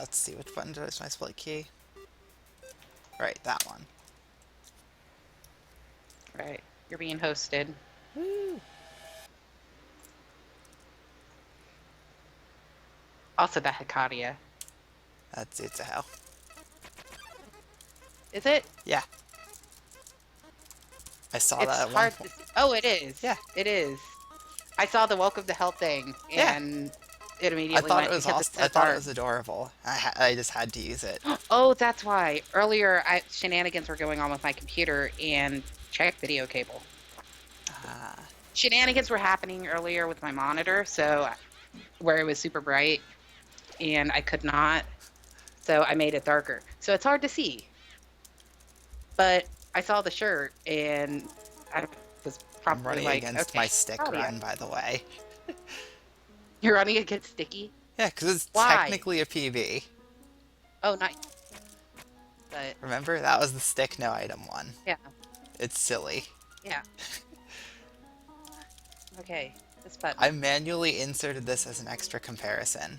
let's see, which button is my split key? Right, that one. Right. You're being hosted. Woo! Also the Hekadia. That's it's a hell. Is it? Yeah, I saw It's that at one hard point. to see. Oh, it is. Yeah, It is. I saw the welcome to hell thing, yeah. and it I immediately thought it went was because it's awesome. so I thought it dark. was adorable. I just had to use it. Oh, that's why. Earlier, shenanigans were going on with my computer and check video cable. Ah, Shenanigans were happening earlier with my monitor, so where it was super bright, and I could not. So I made it darker. So it's hard to see. But I saw the shirt, and I was I'm probably running like, against my okay, stick Claudia. run, by the way. You're running against Sticky? Yeah, because it's Why? technically a PB. Oh, nice. But Remember? That was the stick no item one. yeah, It's silly. yeah. Okay, this button. I manually inserted this as an extra comparison.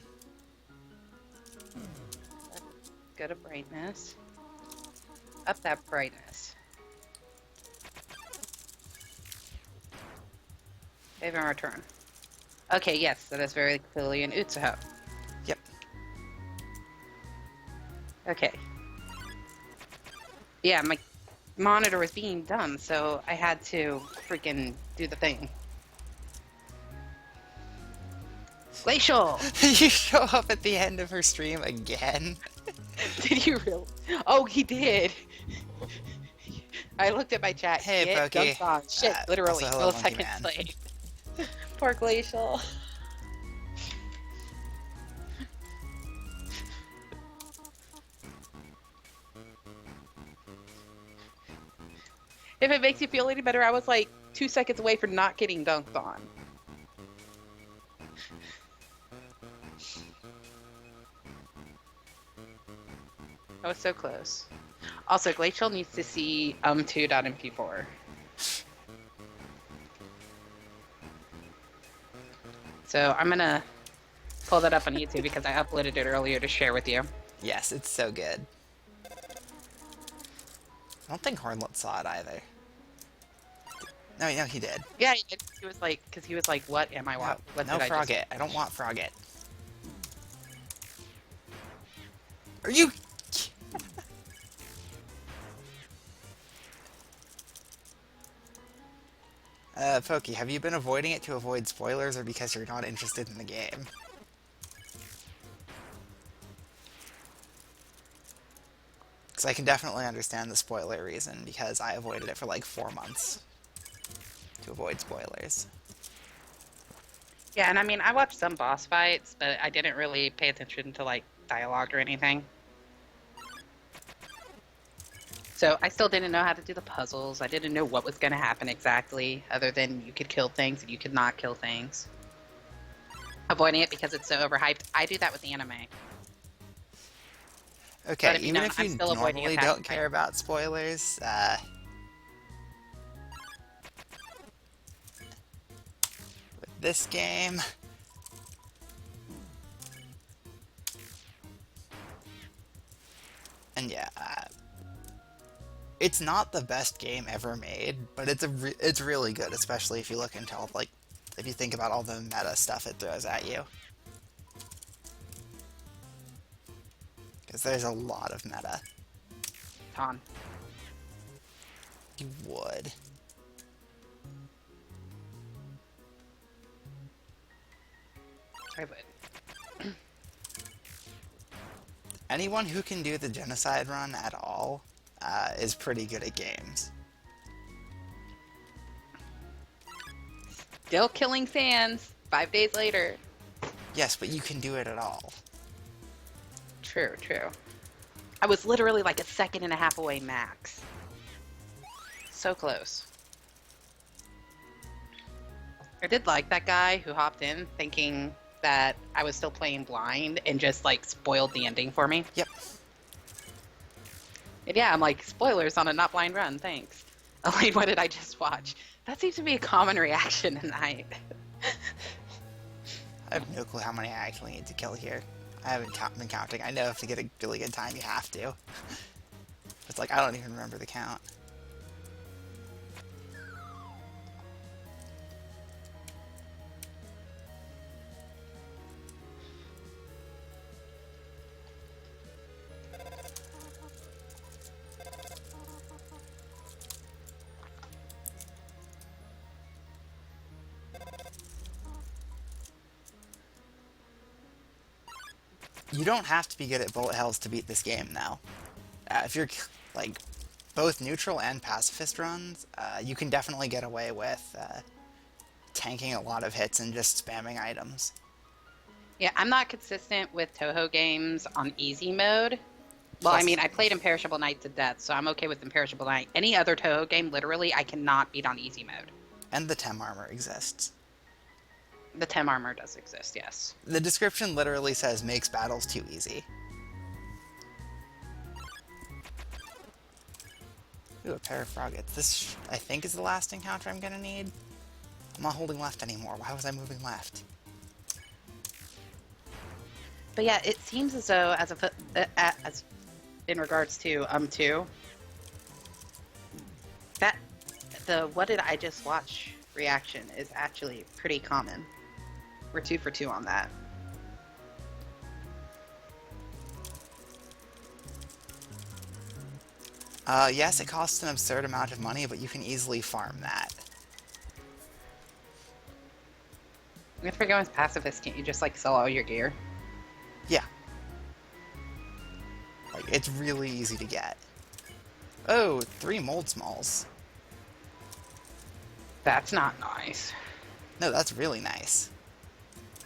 Go to brightness. Up that brightness. Save and return. Okay, yes, that is very clearly an Utsuho. Yep. Okay. Yeah, my monitor was being done, so I had to freaking do the thing. Glacial! You show up at the end of her stream again. Did you really? Oh, he did! I looked at my chat. Hey, Get Pokey. dunked on. Shit, literally, also hello, Monkey milliseconds Man. late. Poor Glacial. If it makes you feel any better, I was like 2 seconds away from not getting dunked on. I was so close. Also, Glacial needs to see 2.mp4. So I'm gonna pull that up on YouTube because I uploaded it earlier to share with you. Yes, it's so good. I don't think Hornlet saw it either. No, he did. Yeah, he was like, because he was like, "What am I? What No did I just?" Frogget. I don't want Frogget. Are you... Pokey, have you been avoiding it to avoid spoilers or because you're not interested in the game? Because I can definitely understand the spoiler reason, because I avoided it for like 4 months to avoid spoilers. Yeah, and I mean, I watched some boss fights, but I didn't really pay attention to like dialogue or anything. So I still didn't know how to do the puzzles. I didn't know what was going to happen exactly, other than you could kill things and you could not kill things. Avoiding it because it's so overhyped. I do that with anime. Okay, But if you even know, if I'm you still avoiding normally attacking don't care about spoilers, with this game... And yeah, it's not the best game ever made, but it's really good, especially if you look into all, like, if you think about all the meta stuff it throws at you. Because there's a lot of meta. Ton. You would. I would. Anyone who can do the genocide run at all is pretty good at games. Still killing fans 5 days later. Yes, but you can do it at all. True, true. I was literally like a second and a half away max. So close. I did like that guy who hopped in thinking that I was still playing blind and just like spoiled the ending for me. Yep. And yeah, I'm like, spoilers on a not blind run, thanks. Elaine, what did I just watch? That seems to be a common reaction tonight. I have no clue how many I actually need to kill here. I haven't been counting. I know if to get a really good time, you have to. It's like, I don't even remember the count. You don't have to be good at bullet hells to beat this game, though. If you're, like, both neutral and pacifist runs, you can definitely get away with tanking a lot of hits and just spamming items. Yeah, I'm not consistent with Toho games on easy mode. Well, I mean, Plus, I played Imperishable Night to death, so I'm okay with Imperishable Night. Any other Toho game, literally, I cannot beat on easy mode. and the Tem armor exists. The Tem armor does exist, yes. The description literally says makes battles too easy. Ooh, a pair of froggets. This, I think, is the last encounter I'm gonna need. I'm not holding left anymore. Why was I moving left? But yeah, it seems as though, as in regards to 2, that the "what did I just watch" reaction is actually pretty common. We're 2 for 2 on that. Yes, it costs an absurd amount of money, but you can easily farm that. If we're going with pacifist, can't you just like sell all your gear? Yeah. Like, it's really easy to get. Oh, 3 mold smalls. That's not nice. No, that's really nice.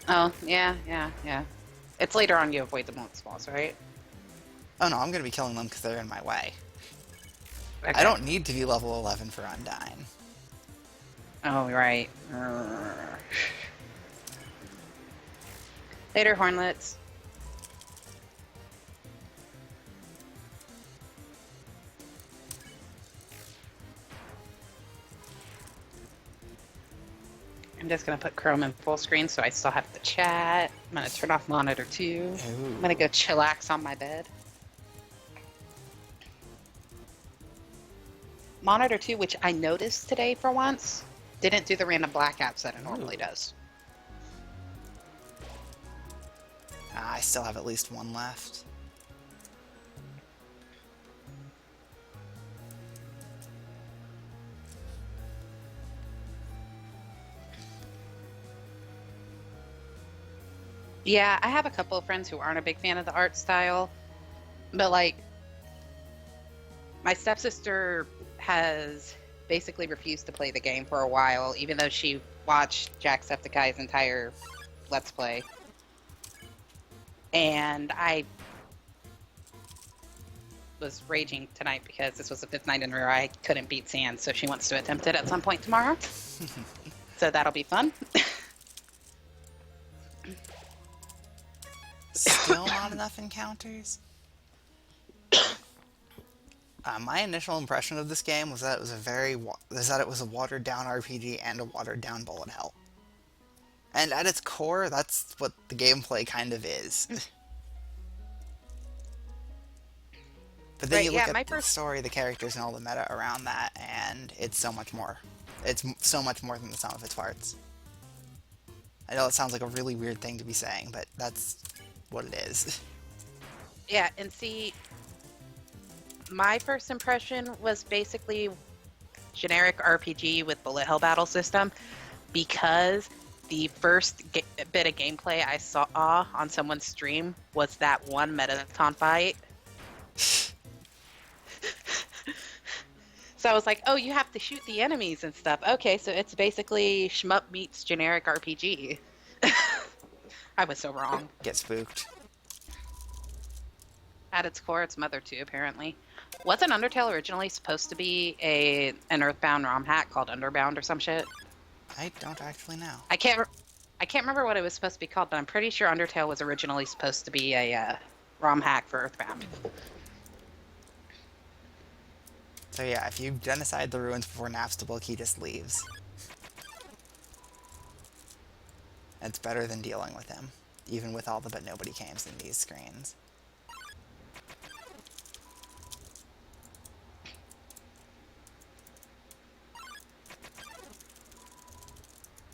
Oh, yeah. It's later on you avoid the mold smalls, right? Oh no, I'm gonna be killing them because they're in my way. Okay. I don't need to be level 11 for Undyne. Oh, right. Later, Hornlets. I'm just going to put Chrome in full screen so I still have the chat. I'm going to turn off monitor 2. Ooh. I'm going to go chillax on my bed. Monitor 2, which I noticed today for once, didn't do the random blackouts that it normally does. I still have at least 1 left. Yeah, I have a couple of friends who aren't a big fan of the art style, but like my stepsister has basically refused to play the game for a while, even though she watched Jacksepticeye's entire Let's Play. And I was raging tonight because this was the 5th night in a row I couldn't beat Sand, so she wants to attempt it at some point tomorrow. So that'll be fun. Still not enough encounters? My initial impression of this game was that it was a watered down RPG and a watered down bullet hell. And at its core, that's what the gameplay kind of is. But then you look at the story, the characters, and all the meta around that, and it's so much more. It's so much more than the sum of its parts. I know it sounds like a really weird thing to be saying, but that's what it is. Yeah, and see, my first impression was basically generic RPG with bullet hell battle system, because the first bit of gameplay I saw on someone's stream was that one Metaton fight. So I was like, oh, you have to shoot the enemies and stuff. Okay, so it's basically shmup meets generic RPG. I was so wrong. Get spooked. At its core, it's Mother 2, apparently. Wasn't Undertale originally supposed to be an Earthbound ROM hack called Underbound or some shit? I don't actually know. I can't remember what it was supposed to be called, but I'm pretty sure Undertale was originally supposed to be a ROM hack for Earthbound. So yeah, if you genocide the ruins before Napstablook, he just leaves. It's better than dealing with him. even with all the but nobody cames in these screens.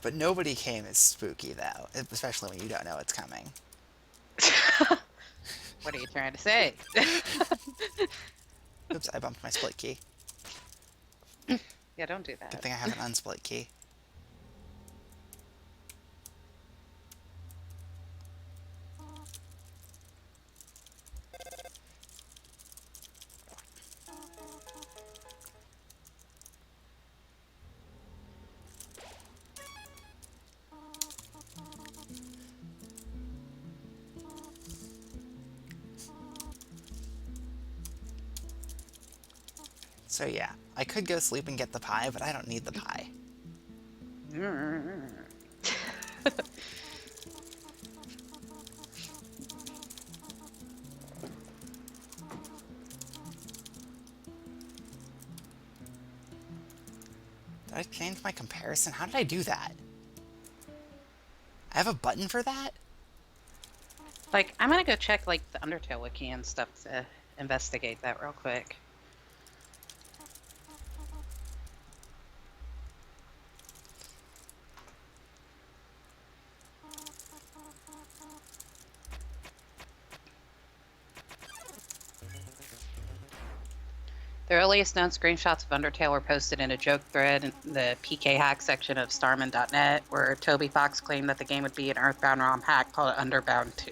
But nobody came is spooky, though, especially when you don't know it's coming. What are you trying to say? Oops, I bumped my split key. Yeah, don't do Good that. thing I have an unsplit key. So yeah, I could go sleep and get the pie, but I don't need the pie. Did I change my comparison? How did I do that? I have a button for that? Like, I'm gonna go check, like, the Undertale wiki and stuff to investigate that real quick. The earliest known screenshots of Undertale were posted in a joke thread in the PK hack section of starman.net, where Toby Fox claimed that the game would be an Earthbound ROM hack called Underbound 2.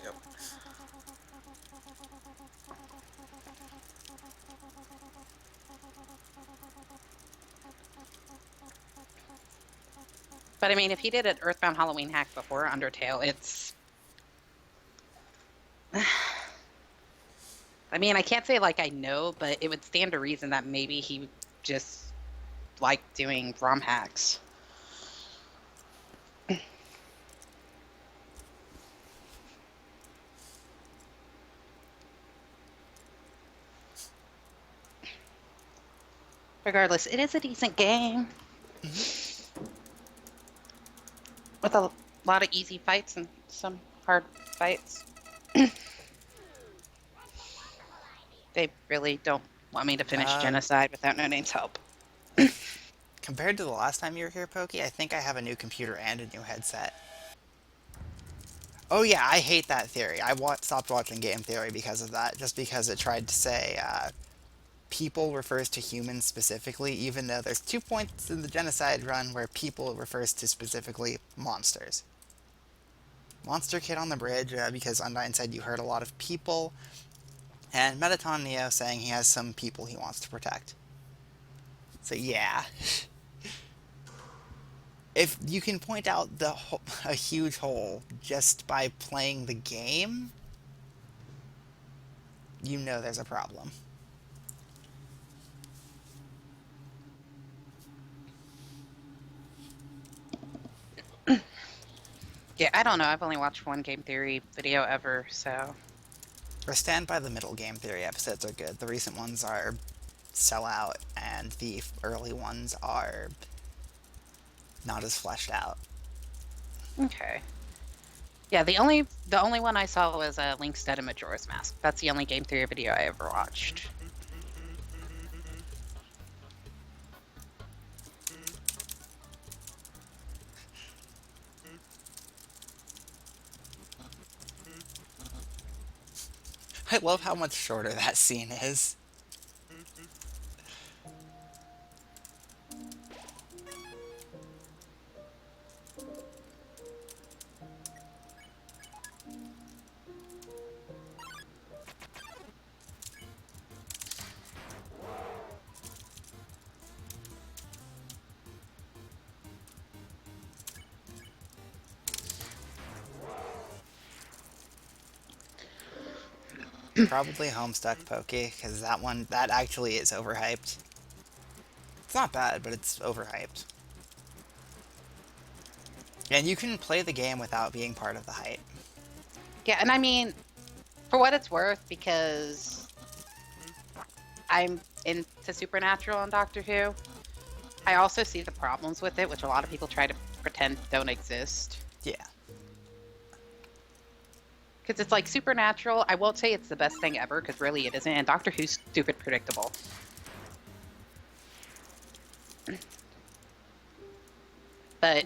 But I mean, if he did an Earthbound Halloween hack before Undertale, it's... I mean, I can't say like I know, but it would stand to reason that maybe he just liked doing ROM hacks. Regardless, it is a decent game. With a lot of easy fights and some hard fights. They really don't want me to finish Genocide without No Name's help. Compared to the last time you were here, Pokey, I think I have a new computer and a new headset. Oh yeah, I hate that theory. I stopped watching Game Theory because of that, just because it tried to say people refers to humans specifically, even though there's 2 points in the Genocide run where people refers to specifically monsters. Monster Kid on the bridge, because Undyne said you heard a lot of people, and Metaton Neo saying he has some people he wants to protect. So yeah. If you can point out a huge hole just by playing the game, you know there's a problem. Yeah, I don't know. I've only watched one Game Theory video ever, so... Or Stand by the Middle Game Theory episodes are good. The recent ones are Sellout, and the early ones are not as fleshed out. Okay. Yeah, the only one I saw was Link's Dead and Majora's Mask. That's the only Game Theory video I ever watched. I love how much shorter that scene is. Probably Homestuck Pokey, because that actually is overhyped. It's not bad, but it's overhyped. And you can play the game without being part of the hype. Yeah, and I mean, for what it's worth, because I'm into Supernatural and Doctor Who, I also see the problems with it, which a lot of people try to pretend don't exist. Yeah. Because it's like supernatural. I won't say it's the best thing ever, because really it isn't. And Doctor Who's stupid predictable. But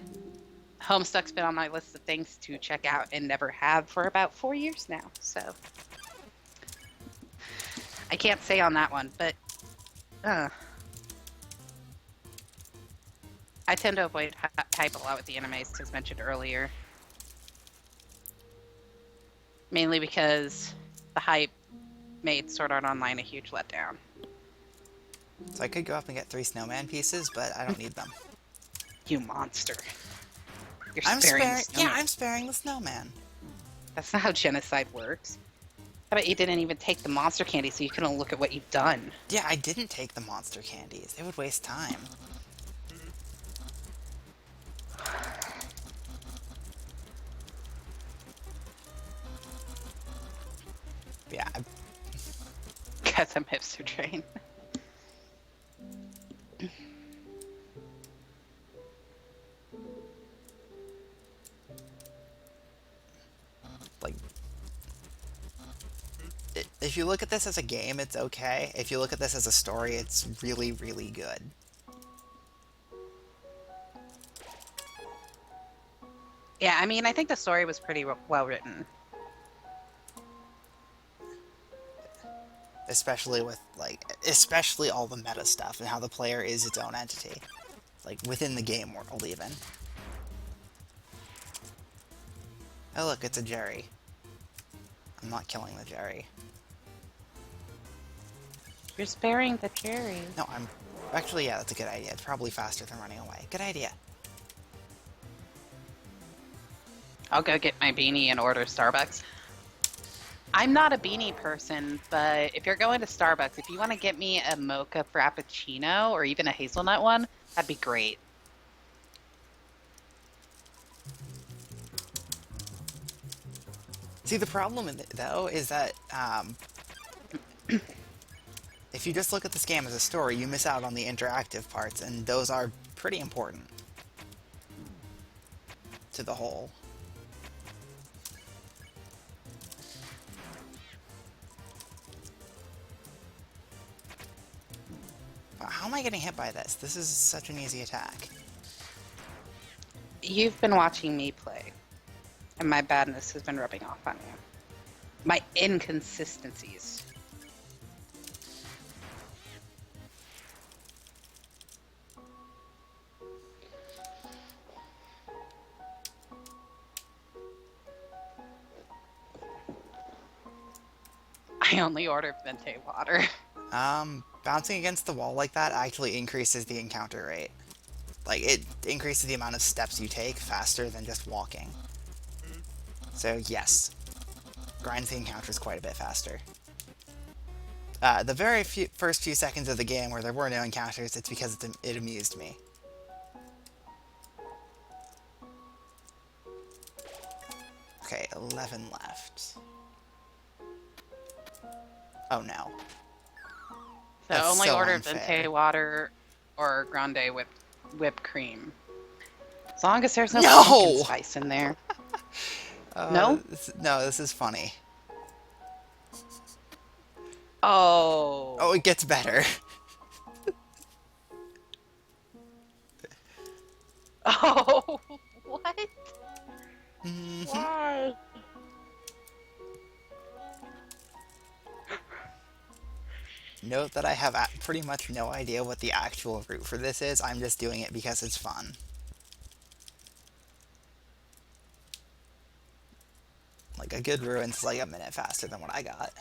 Homestuck's been on my list of things to check out and never have for about 4 years now. So I can't say on that one, but I tend to avoid hype a lot with the animes, as mentioned earlier. Mainly because the hype made Sword Art Online a huge letdown. So I could go up and get 3 snowman pieces, but I don't need them. You monster. You're I'm sparing sparing. Yeah, I'm sparing the snowman. That's not how genocide works. How about you didn't even take the monster candy so you couldn't look at what you've done? Yeah, I didn't take the monster candies. It would waste time. Yeah. Guess I'm hipster train. Like, if you look at this as a game, it's okay. If you look at this as a story, it's really, really good. Yeah, I mean, I think the story was pretty well written. Especially with, like, especially all the meta stuff and how the player is its own entity. Like, within the game world, even. Oh, look, it's a Jerry. I'm not killing the Jerry. You're sparing the Jerry. No, I'm... Actually, yeah, that's a good idea. It's probably faster than running away. Good idea. I'll go get my beanie and order Starbucks. I'm not a beanie person, but if you're going to Starbucks, if you want to get me a mocha frappuccino or even a hazelnut one, that'd be great. See, the problem with it, though, is that if you just look at this game as a story, you miss out on the interactive parts, and those are pretty important to the whole. How am I getting hit by this? This is such an easy attack. You've been watching me play, and my badness has been rubbing off on you. My inconsistencies. I only ordered venti water. Bouncing against the wall like that actually increases the encounter rate. Like, it increases the amount of steps you take faster than just walking. So, yes. Grinds the encounters quite a bit faster. The very first few seconds of the game where there were no encounters, it's because it amused me. Okay, 11 left. Oh no. So That's only so order unfair. venti water or grande whipped cream. As long as there's no No! pumpkin spice in there. No? No, this is funny. Oh. Oh, it gets better. Oh. What? Mhm. Why? Note that I have pretty much no idea what the actual route for this is. I'm just doing it because it's fun. Like, a good ruin's like a minute faster than what I got.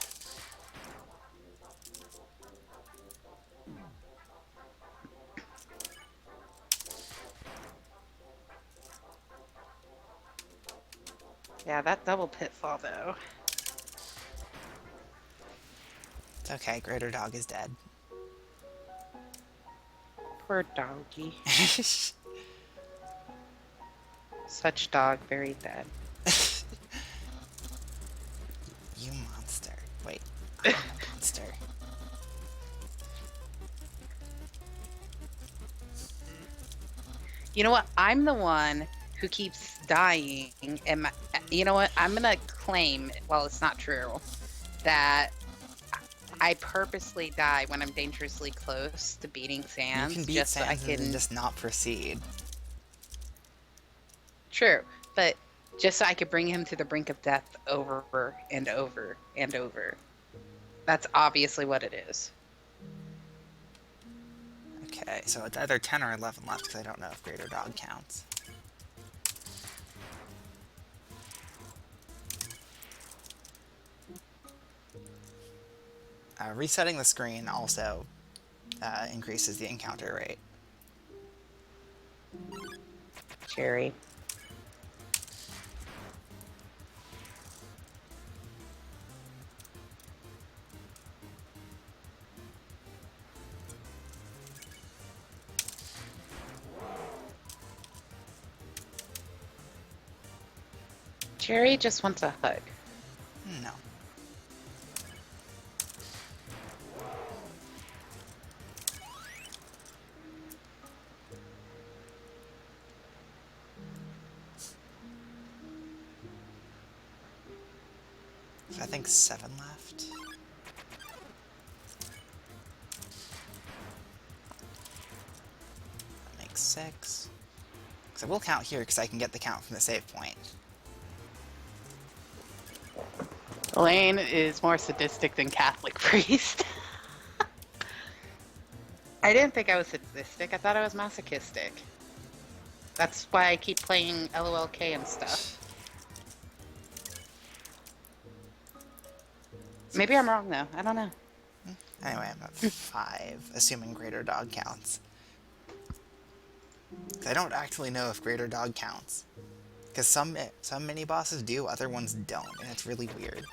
Yeah, that double pitfall though. It's okay, Greater Dog is dead. Poor doggy. Such dog, very dead. You monster. Wait, I'm a monster. You know what? I'm the one who keeps dying, and you know what? I'm gonna claim, well, it's not true, that I purposely die when I'm dangerously close to beating You can Sans beat just so I Sans and then can. just not proceed. True, but just so I could bring him to the brink of death over and over and over. That's obviously what it is. Okay, so it's either 10 or 11 left because I don't know if Greater Dog counts. Resetting the screen also increases the encounter rate. Jerry. Jerry just wants a hug. No. So I think 7 left. That makes 6. Because I will count here because I can get the count from the save point. Elaine is more sadistic than Catholic priest. I didn't think I was sadistic. I thought I was masochistic. That's why I keep playing LOLK and stuff. Maybe I'm wrong, though. I don't know. Anyway, I'm at 5, assuming Greater Dog counts. I don't actually know if Greater Dog counts. Because some mini-bosses do, other ones don't, and it's really weird.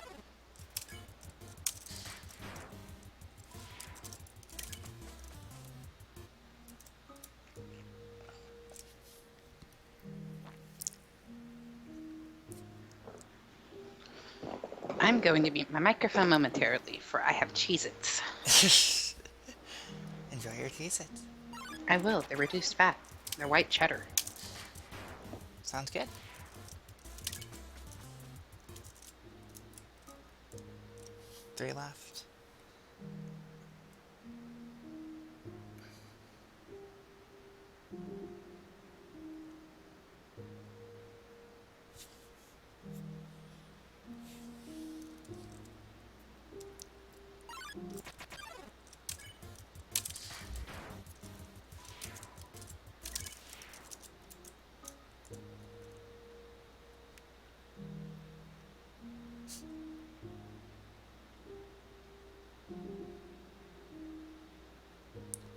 I'm going to mute my microphone momentarily, for I have Cheez-Its. Enjoy your Cheez-Its. I will. They're reduced fat. They're white cheddar. Sounds good. Three left.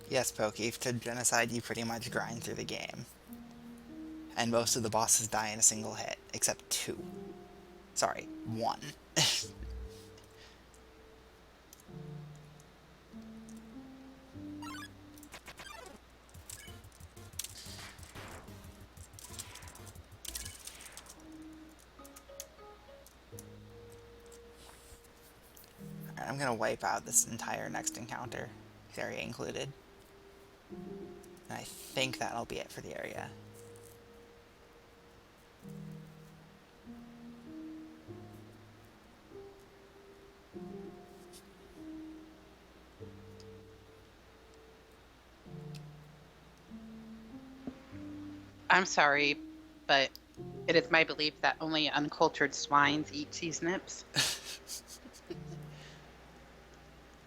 Yes, Pokey, to Genocide you pretty much grind through the game. And most of the bosses die in a single hit, except 2. Sorry, 1. I'm gonna wipe out this entire next encounter, area included. And I think that'll be it for the area. I'm sorry, but it is my belief that only uncultured swines eat cheese nips.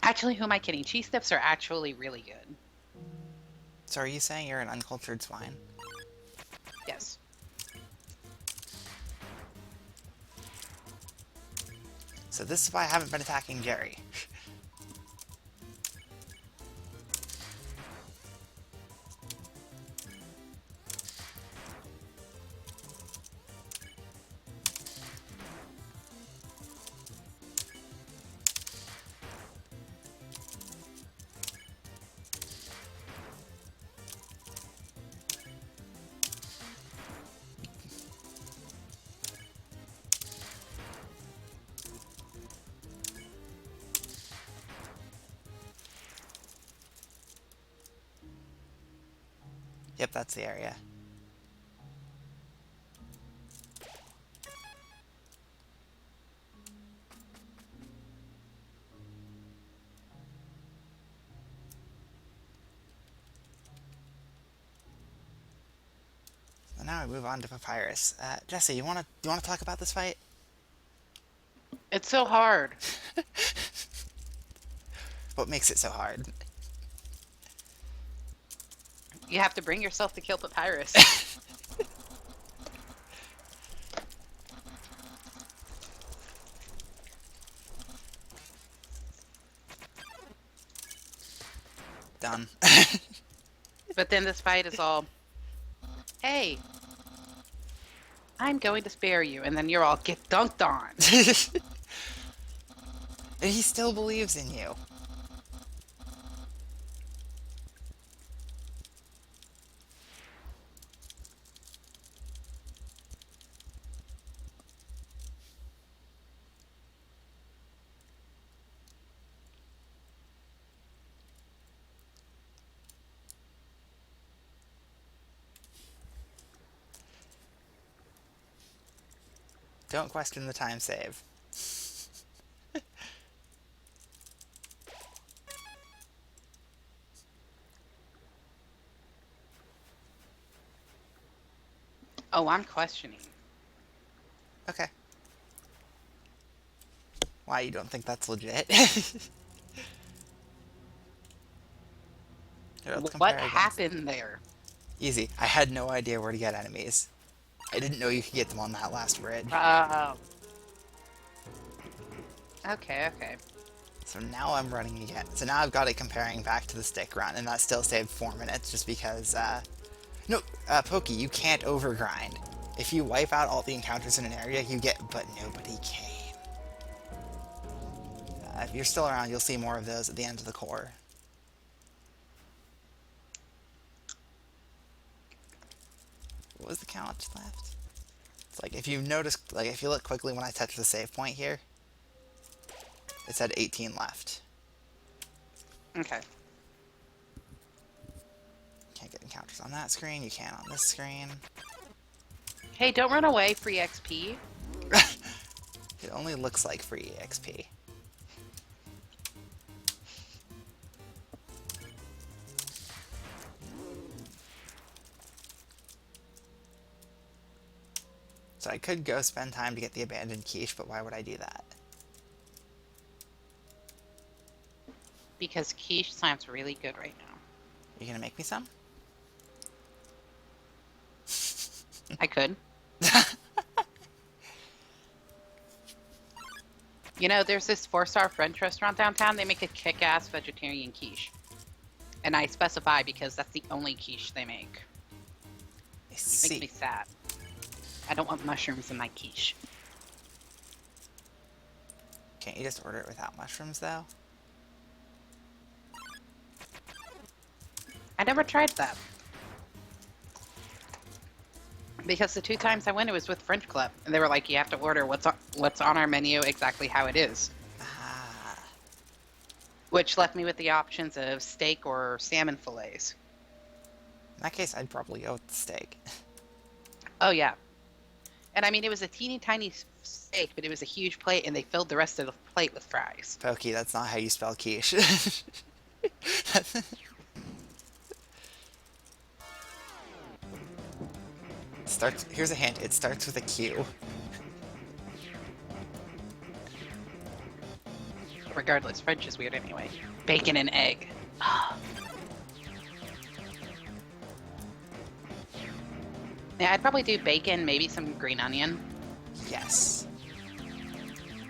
Actually, who am I kidding? Cheese nips are actually really good. So are you saying you're an uncultured swine? Yes. So this is why I haven't been attacking Jerry. Yep, that's the area. now we move on to Papyrus. Jesse, you wanna talk about this fight? It's so hard. What makes it so hard? You have to bring yourself to kill Papyrus. Done. But then this fight is all, hey, I'm going to spare you, and then you're all get dunked on. And he still believes in you. Don't question the time save. Oh, I'm questioning. Okay. Why, you don't think that's legit? Here, let's What compare happened there? Easy. I had no idea where to get enemies. I didn't know you could get them on that last bridge. Okay, okay. So now I'm running again. So now I've got it comparing back to the stick run, and that still saved 4 minutes just because, No, Pokey, you can't overgrind. If you wipe out all the encounters in an area, you get but nobody came. If you're still around, you'll see more of those at the end of the core. What was the count left? It's like, if you notice, like, if you look quickly when I touch the save point here, it said 18 left. Okay. Can't get encounters on that screen, you can on this screen. Hey, don't run away, free XP. It only looks like free XP. So I could go spend time to get the abandoned quiche, but why would I do that? Because quiche sounds really good right now. You gonna make me some? I could. You know, there's this 4-star French restaurant downtown. They make a kick-ass vegetarian quiche. And I specify because that's the only quiche they make. I see. Makes me sad. I don't want mushrooms in my quiche. Can't you just order it without mushrooms, though? I never tried that. Because the 2 times I went, it was with French Club. And they were like, you have to order what's on our menu exactly how it is. Ah. Which left me with the options of steak or salmon fillets. In that case, I'd probably go with the steak. Oh, yeah. And I mean, it was a teeny tiny steak, but it was a huge plate, and they filled the rest of the plate with fries. Pokey, that's not how you spell quiche. Here's a hint, it starts with a Q. Regardless, French is weird anyway. Bacon and egg. Yeah, I'd probably do bacon, maybe some green onion. Yes.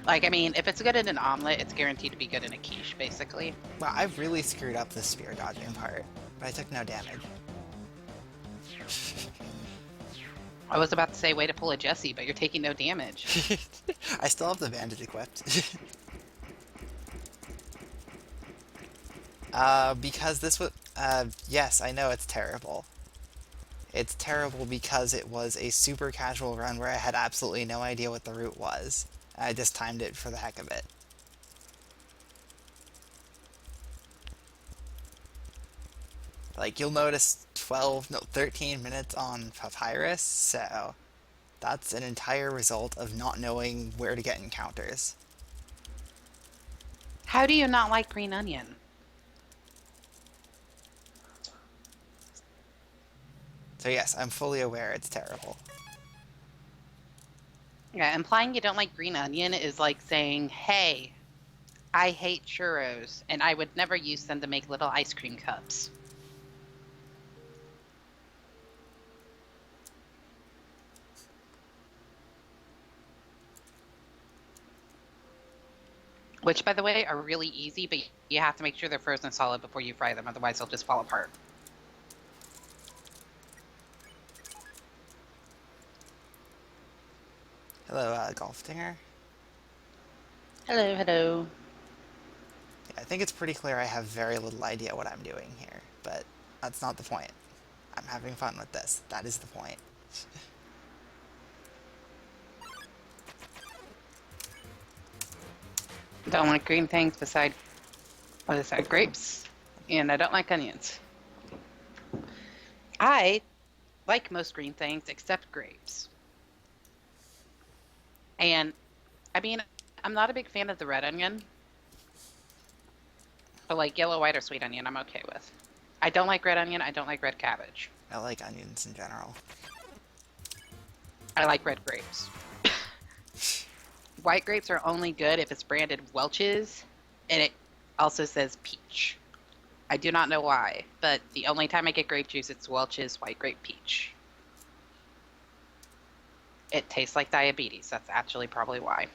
Like, I mean, if it's good in an omelet, it's guaranteed to be good in a quiche, basically. Well, I've really screwed up the spear dodging part, but I took no damage. I was about to say, way to pull a Jesse, but you're taking no damage. I still have the bandage equipped. Because this was... yes, I know it's terrible. It's terrible because it was a super casual run where I had absolutely no idea what the route was. I just timed it for the heck of it. Like, you'll notice 13 minutes on Papyrus, so that's an entire result of not knowing where to get encounters. How do you not like green onion? So yes, I'm fully aware it's terrible. Yeah, implying you don't like green onion is like saying, hey, I hate churros, and I would never use them to make little ice cream cups. Which, by the way, are really easy, but you have to make sure they're frozen solid before you fry them, otherwise they'll just fall apart. Hello, Golf Dinger. Hello, hello. Yeah, I think it's pretty clear I have very little idea what I'm doing here, but that's not the point. I'm having fun with this. That is the point. Don't like green things besides grapes, and I don't like onions. I like most green things except grapes. And I mean, I'm not a big fan of the red onion, but like yellow, white, or sweet onion, I'm okay with. I don't like red onion. I don't like red cabbage. I like onions in general. I like red grapes. White grapes are only good if it's branded Welch's, and it also says peach. I do not know why, but the only time I get grape juice, it's Welch's white grape peach. It tastes like diabetes. That's actually probably why.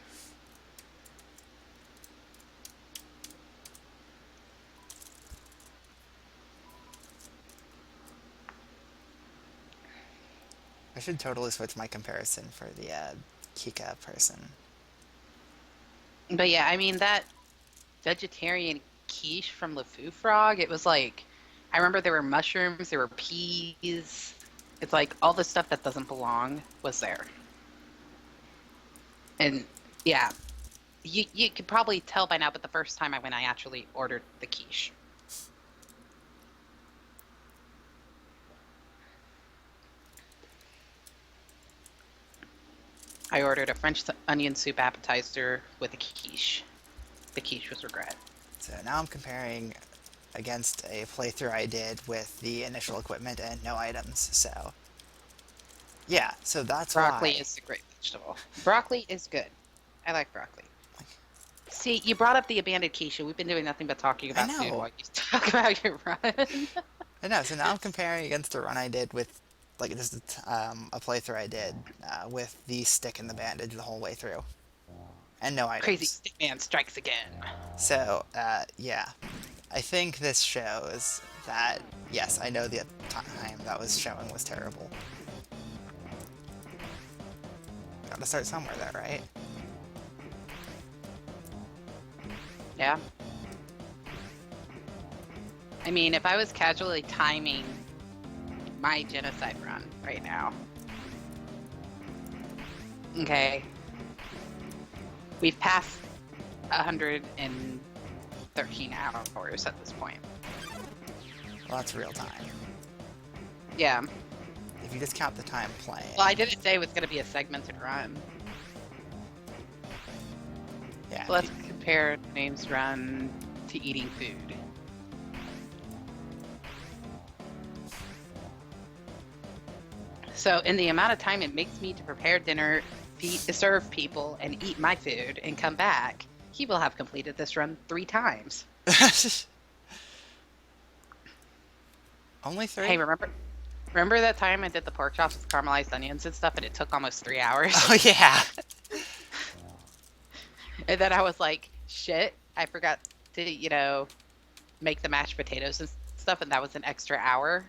I should totally switch my comparison for the Kika person. But yeah, I mean, that vegetarian quiche from the Foo Frog, it was like, I remember there were mushrooms, there were peas. It's like all the stuff that doesn't belong was there. And yeah, you could probably tell by now, but the first time I went, I actually ordered the quiche. I ordered a French onion soup appetizer with a quiche. The quiche was regret. So now I'm comparing against a playthrough I did with the initial equipment and no items, so... Yeah, so that's Broccoli why... is a great vegetable. Broccoli is good. I like broccoli. See, you brought up the abandoned quiche. We've been doing nothing but talking about food while you talk about your run. I know, so now I'm comparing against the run I did with, like, just a playthrough I did with the stick and the bandage the whole way through. And no items. Crazy stick man strikes again. So, yeah. I think this shows that, yes, I know the time that was showing was terrible. Gotta start somewhere though, right? Yeah. I mean, if I was casually timing my genocide run right now. Okay. We've passed 113 hours at this point. Well, that's real time. Yeah. If you just count the time playing. Well, I didn't say it was going to be a segmented run. Yeah. So let's compare Name's run to eating food. So in the amount of time it makes me to prepare dinner, serve people, and eat my food, and come back, he will have completed this run 3 times. Only 3? Hey, remember that time I did the pork chops with caramelized onions and stuff, and it took almost 3 hours? Oh, yeah. And then I was like, shit, I forgot to, make the mashed potatoes and stuff, and that was an extra hour.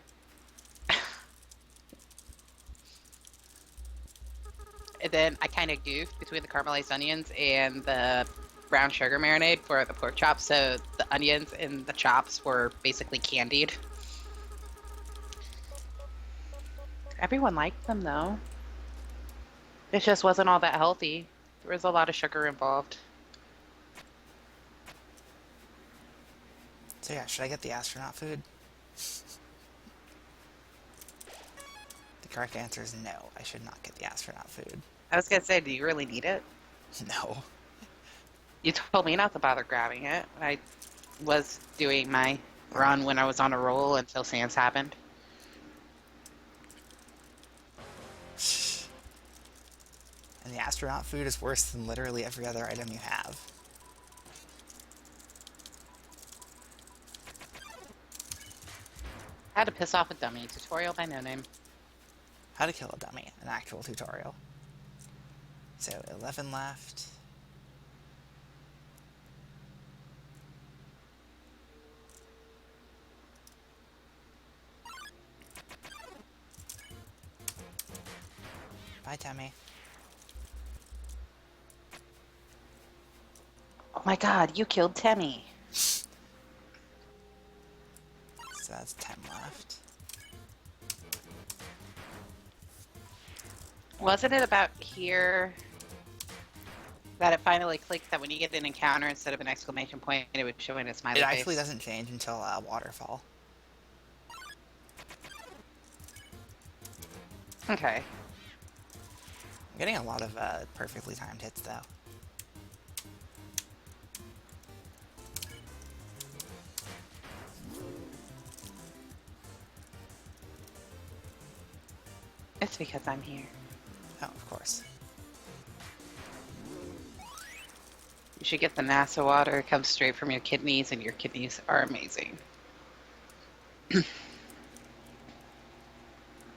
And then I kind of goofed between the caramelized onions and the brown sugar marinade for the pork chops, so the onions and the chops were basically candied. Everyone liked them, though. It just wasn't all that healthy. There was a lot of sugar involved. So yeah, should I get the astronaut food? The correct answer is no. I should not get the astronaut food. I was gonna say, do you really need it? No. You told me not to bother grabbing it. I was doing my run when I was on a roll until Sans happened. the astronaut food is worse than literally every other item you have. How to piss off a dummy. Tutorial by No Name. How to kill a dummy. An actual tutorial. So, 11 left. Bye, Tammy. Oh my god, you killed Temmie. So that's 10 left. Wasn't it about here that it finally clicked that when you get an encounter, instead of an exclamation point, it would show in a smiley face? It actually doesn't change until waterfall. Okay. I'm getting a lot of perfectly timed hits, though. It's because I'm here. Oh, of course. You should get the NASA water. It comes straight from your kidneys, and your kidneys are amazing.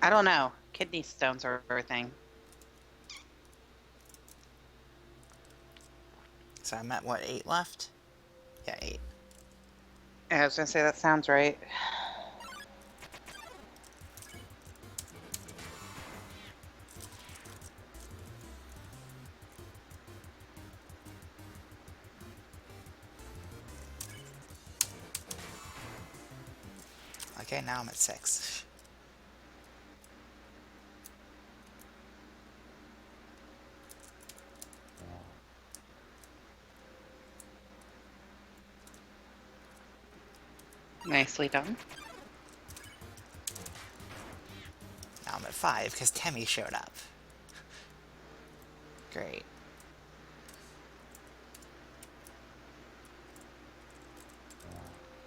I don't know. Kidney stones are a thing. So I'm at, what, 8 left? Yeah, 8. I was gonna say, that sounds right. Okay, now I'm at 6. Nicely done. Now I'm at 5 because Temmie showed up. Great.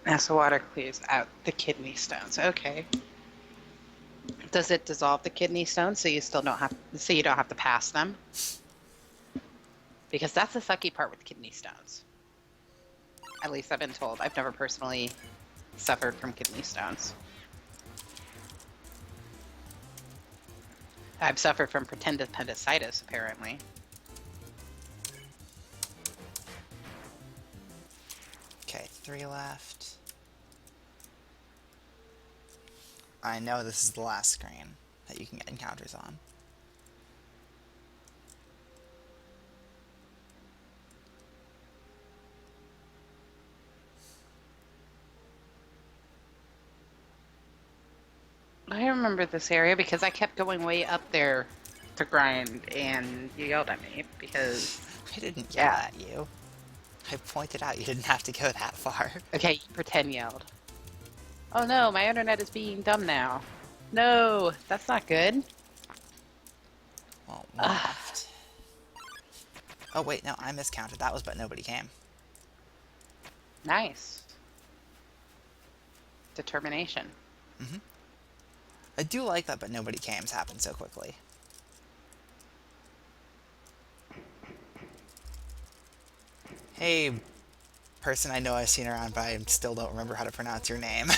NASA water clears out the kidney stones. Okay. Does it dissolve the kidney stones so you still don't have to pass them? Because that's the sucky part with kidney stones. At least I've been told. I've never personally suffered from kidney stones. I've suffered from pretend appendicitis, apparently. Okay, 3 left. I know this is the last screen that you can get encounters on. I remember this area because I kept going way up there to grind, and you yelled at me because... I didn't yell at you. I pointed out you didn't have to go that far. Okay, you pretend yelled. Oh no, my internet is being dumb now. No, that's not good. Well, 1 left. Oh wait, no, I miscounted. That was but nobody came. Nice. Determination. Mm-hmm. I do like that but nobody came's happened so quickly. Hey, person I know I've seen around, but I still don't remember how to pronounce your name.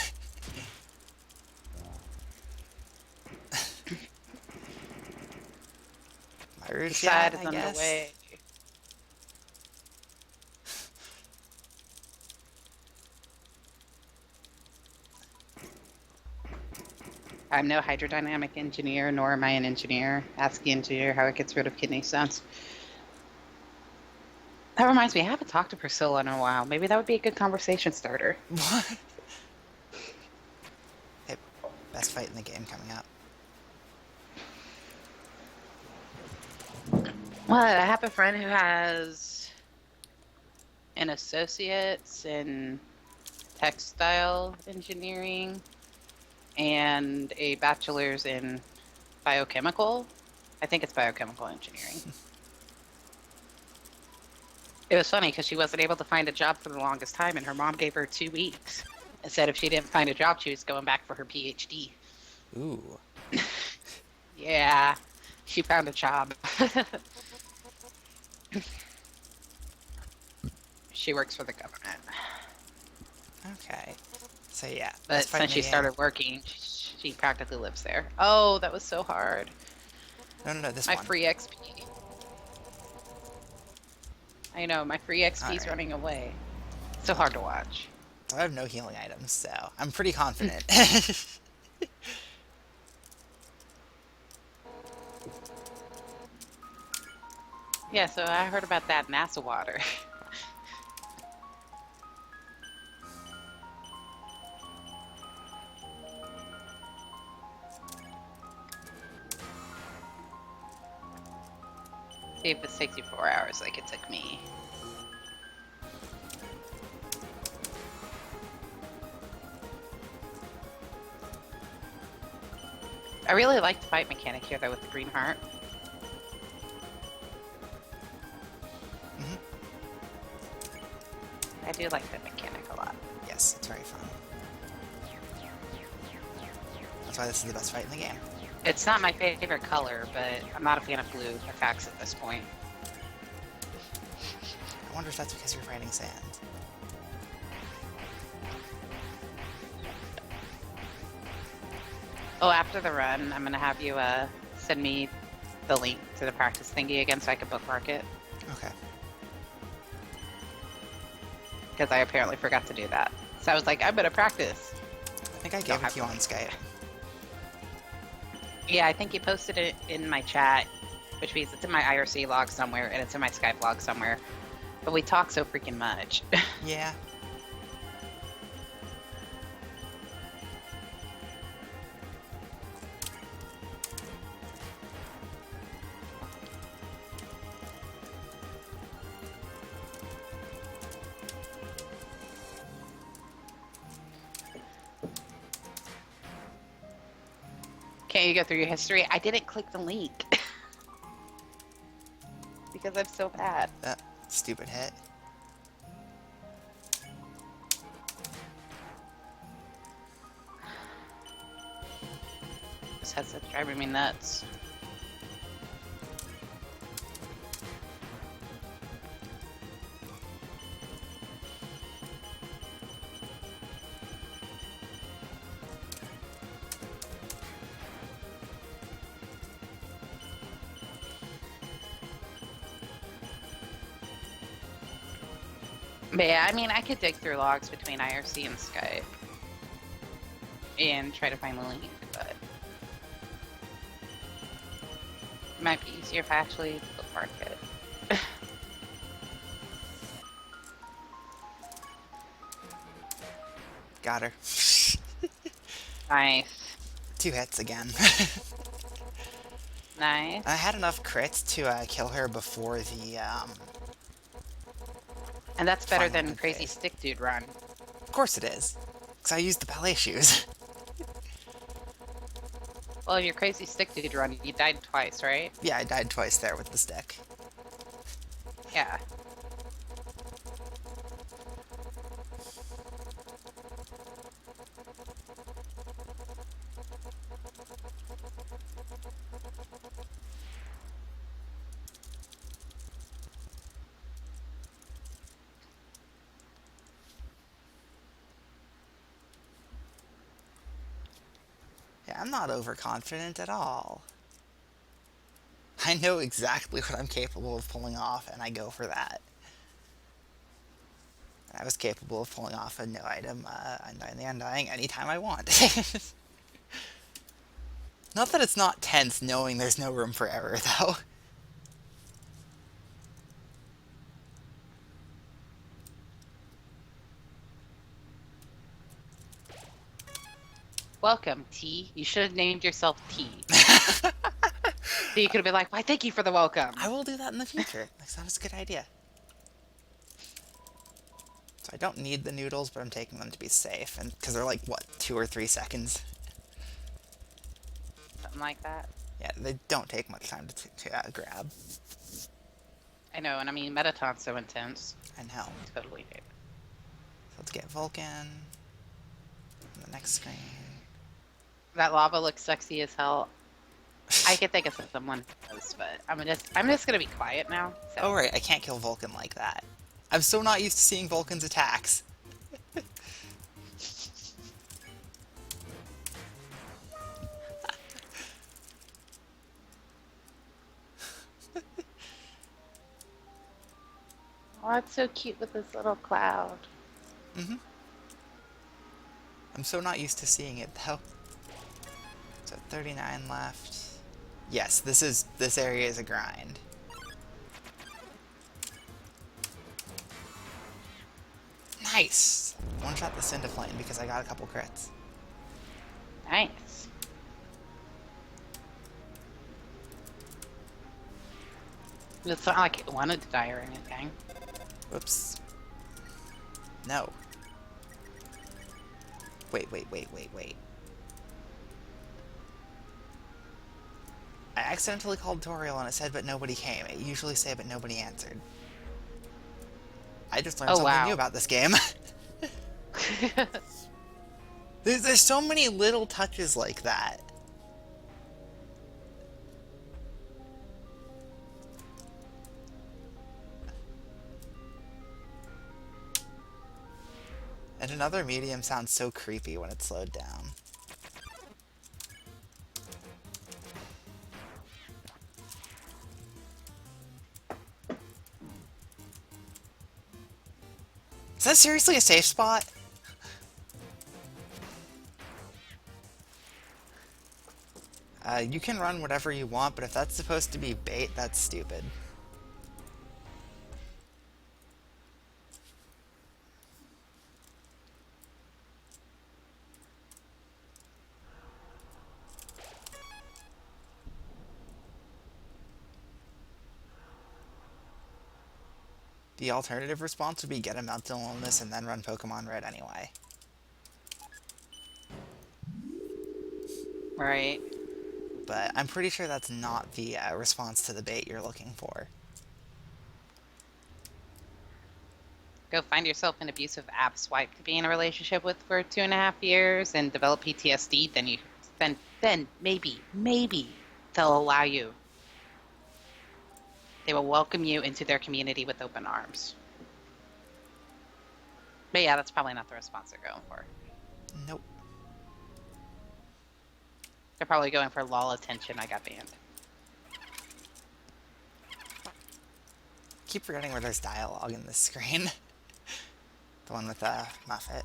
My rude Decide cat, is I guess. underway. I'm no hydrodynamic engineer, nor am I an engineer. Ask the engineer how it gets rid of kidney stones. That reminds me, I haven't talked to Priscilla in a while. Maybe that would be a good conversation starter. What? Hey, best fight in the game coming up. Well, I have a friend who has an associate's in textile engineering and a bachelor's in biochemical. I think it's biochemical engineering. It was funny because she wasn't able to find a job for the longest time, and her mom gave her 2 weeks and said if she didn't find a job, she was going back for her PhD. Ooh. Yeah, she found a job. She works for the government. Okay. So yeah, But since she started working, she practically lives there. Oh, that was so hard. No, this my one. Free XP. I know, my free XP is running away. So hard to watch. So I have no healing items, so I'm pretty confident. Yeah, so I heard about that NASA water. See if this takes you 4 hours like it took me. I really like the fight mechanic here, though, with the green heart. I do like that mechanic a lot. Yes, it's very fun. That's why this is the best fight in the game. It's not my favorite color, but I'm not a fan of blue attacks at this point. I wonder if that's because you're fighting sand. Oh, after the run, I'm gonna have you send me the link to the practice thingy again so I can bookmark it. Okay. Because I apparently forgot to do that. So I was like, I'm gonna practice. I think I gave it to you on Skype. Yeah, I think you posted it in my chat, which means it's in my IRC log somewhere, and it's in my Skype log somewhere. But we talk so freaking much. Yeah. Can't you go through your history? I didn't click the link. Because I'm so bad. That stupid hit. This headset's driving me nuts. But yeah, I mean, I could dig through logs between IRC and Skype and try to find the link, but it might be easier if I actually bookmark it. Got her. Nice. 2 hits again. Nice. I had enough crits to kill her before the and that's better than Crazy Stick Dude run. Of course it is. Because I used the ballet shoes. Well, your Crazy Stick Dude run, you died twice, right? Yeah, I died twice there with the stick. Yeah. Yeah, I'm not overconfident at all. I know exactly what I'm capable of pulling off, and I go for that. I was capable of pulling off a no item Undying the Undying anytime I want. Not that it's not tense knowing there's no room for error, though. Welcome, T. You should have named yourself T. So you could have been like, why, thank you for the welcome. I will do that in the future. That was a good idea. So I don't need the noodles, but I'm taking them to be safe, and because they're like, what, 2 or 3 seconds? Something like that. Yeah, they don't take much time to grab. I know, and I mean, Metaton's so intense. I know. Totally do. So let's get Vulcan on the next screen. That lava looks sexy as hell. I could think of someone else, but I'm just gonna be quiet now. Oh, So right, I can't kill Vulcan like that. I'm so not used to seeing Vulcan's attacks. oh, that's so cute with this little cloud. Mm-hmm. I'm so not used to seeing it, though. So 39 left. Yes, this area is a grind. Nice! One-shot the Syndiflame because I got a couple crits. Nice. It's not like it wanted to die or anything. Whoops. No. Wait. I accidentally called Toriel and it said but nobody came. It usually say but nobody answered. I just learned Oh, something wow. new about this game. There's so many little touches like that. And another medium sounds so creepy when it's slowed down. Is that seriously a safe spot? You can run whatever you want, but if that's supposed to be bait, that's stupid. The alternative response would be get a mental illness and then run Pokemon Red anyway. Right. But I'm pretty sure that's not the response to the bait you're looking for. Go find yourself an abusive app swipe to be in a relationship with for 2.5 years and develop PTSD, then maybe they'll allow you. They will welcome you into their community with open arms. But yeah, that's probably not the response they're going for. Nope. They're probably going for lol attention, I got banned. Keep forgetting where there's dialogue in this screen. The one with Muffet.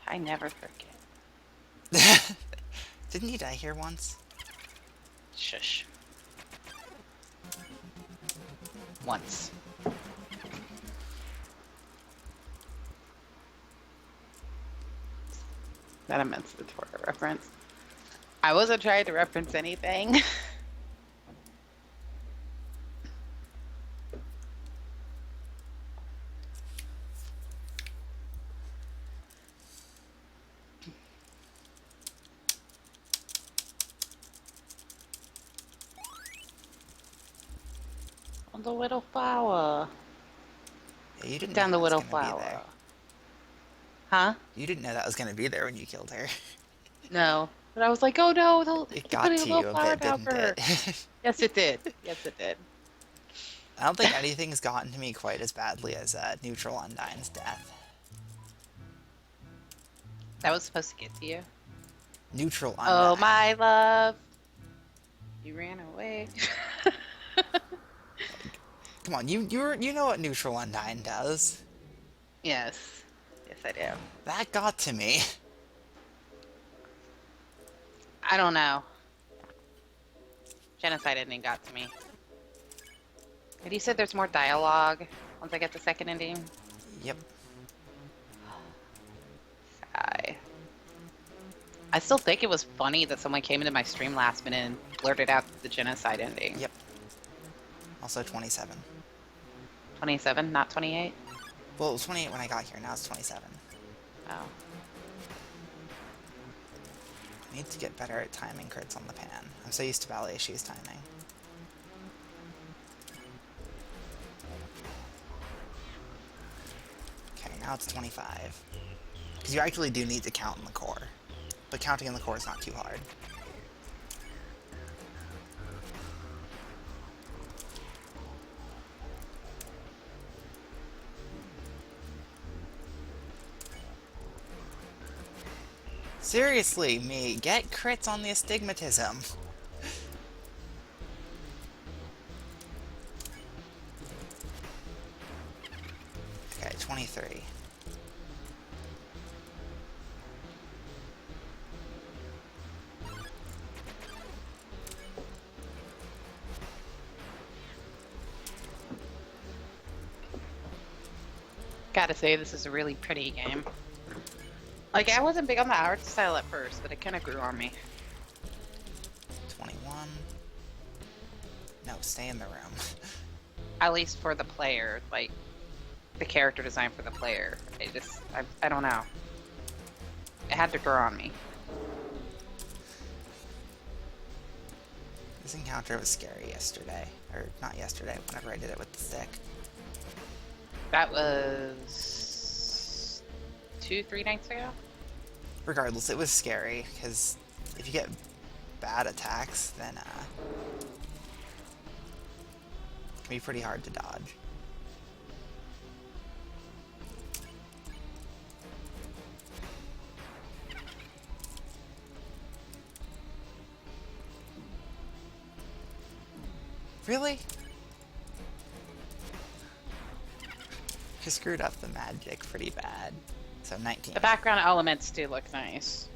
I never forget. Didn't you die here once? Shush. Once. That immense Victoria reference. I wasn't trying to reference anything. On the widow flower. Yeah, you didn't Down know the that was widow gonna be flower. there. Huh? You didn't know that was gonna be there when you killed her. No. But I was like, oh no, It they're got putting to a little you a flower bit, down didn't for her. it? Yes, it did. Yes, it did. I don't think anything's gotten to me quite as badly as Neutral Undyne's death. That was supposed to get to you. Neutral Undyne. Oh, my love. You ran away. Come on, you know what Neutral Undyne does. Yes. Yes, I do. That got to me. I don't know. Genocide ending got to me. But you said there's more dialogue once I get the second ending? Yep. I still think it was funny that someone came into my stream last minute and blurted out the genocide ending. Yep. Also 27. 27, not 28? Well, it was 28 when I got here, now it's 27. Oh. I need to get better at timing crits on the pan. I'm so used to Ballet Shoes timing. Okay, now it's 25. Because you actually do need to count in the core. But counting in the core is not too hard. Seriously, me, get crits on the astigmatism. Okay, 23. Gotta say, this is a really pretty game. Like, I wasn't big on the art style at first, but it kind of grew on me. 21. No, stay in the room. At least for the player, like, the character design for the player. I don't know. It had to grow on me. This encounter was scary yesterday. Or, not yesterday, whenever I did it with the stick. That was 2-3 nights ago? Regardless, it was scary, because if you get bad attacks, then, it can be pretty hard to dodge. Really? She screwed up the magic pretty bad. So 19. The background elements do look nice.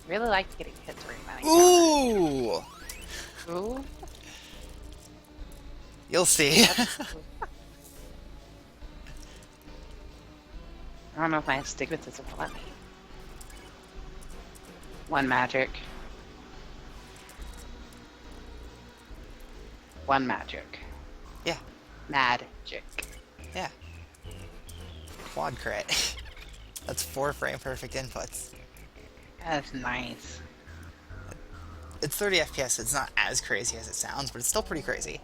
Really like getting hits during that encounter. Ooh! Ooh. You'll see. I don't know if my astigmatism will let me. One magic. One magic. Yeah. Magic. Yeah. Quad crit. That's 4 frame perfect inputs. That's nice. It's 30 FPS, so it's not as crazy as it sounds, but it's still pretty crazy.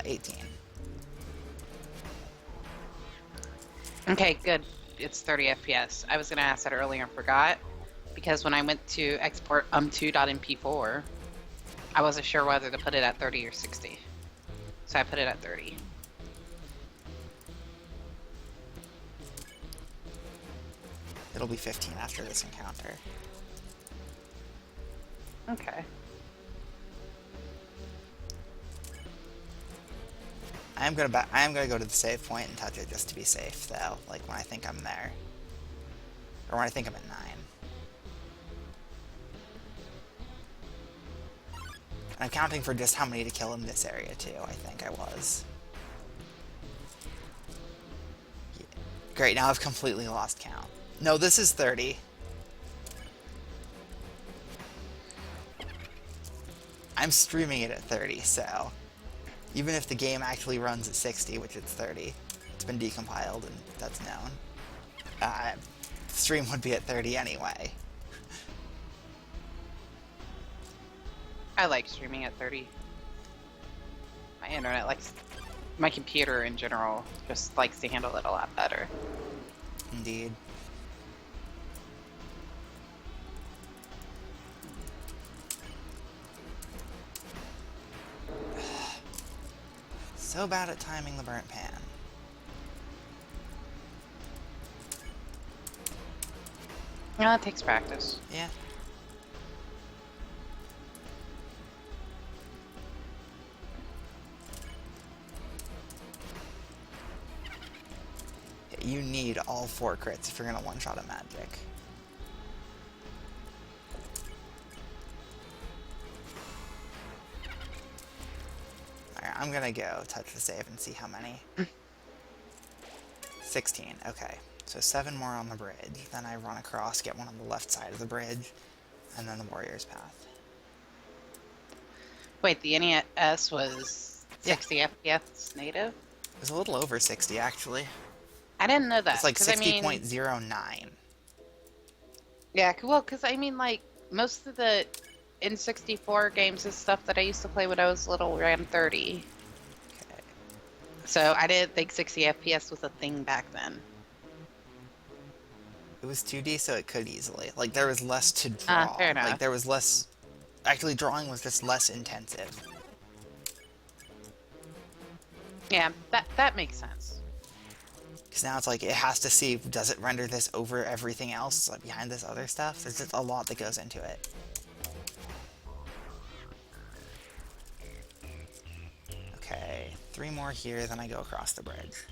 18. Okay, good. It's 30 FPS. I was going to ask that earlier and forgot, because when I went to export um2.mp4, I wasn't sure whether to put it at 30 or 60. So I put it at 30. It'll be 15 after this encounter. Okay. I am gonna go to the save point and touch it just to be safe, though. Like when I think I'm there, or when I think I'm at 9. And I'm counting for just how many to kill in this area too. I think I was. Yeah. Great. Now I've completely lost count. No, this is 30. I'm streaming it at 30, so even if the game actually runs at 60, which it's 30, it's been decompiled and that's known, the stream would be at 30 anyway. I like streaming at 30. My internet likes... My computer in general just likes to handle it a lot better. Indeed. So bad at timing the burnt pan. No, it takes practice. Yeah. You need all 4 crits if you're gonna one-shot a magic. Alright, I'm gonna go touch the save and see how many. 16, okay. So 7 more on the bridge. Then I run across, get one on the left side of the bridge, and then the warrior's path. Wait, the NES was 60 FPS native? It was a little over 60, actually. I didn't know that. It's like 60.09. Yeah, well, because I mean, like, most of the N64 games and stuff that I used to play when I was little ran 30. Okay. So I didn't think 60 FPS was a thing back then. It was 2D, so it could easily. Like, there was less to draw. Fair Like, enough. there was less... Actually, drawing was just less intensive. Yeah, that makes sense. Because now it's like, it has to see, does it render this over everything else, like, behind this other stuff? There's just a lot that goes into it. Okay, 3 more here, then I go across the bridge.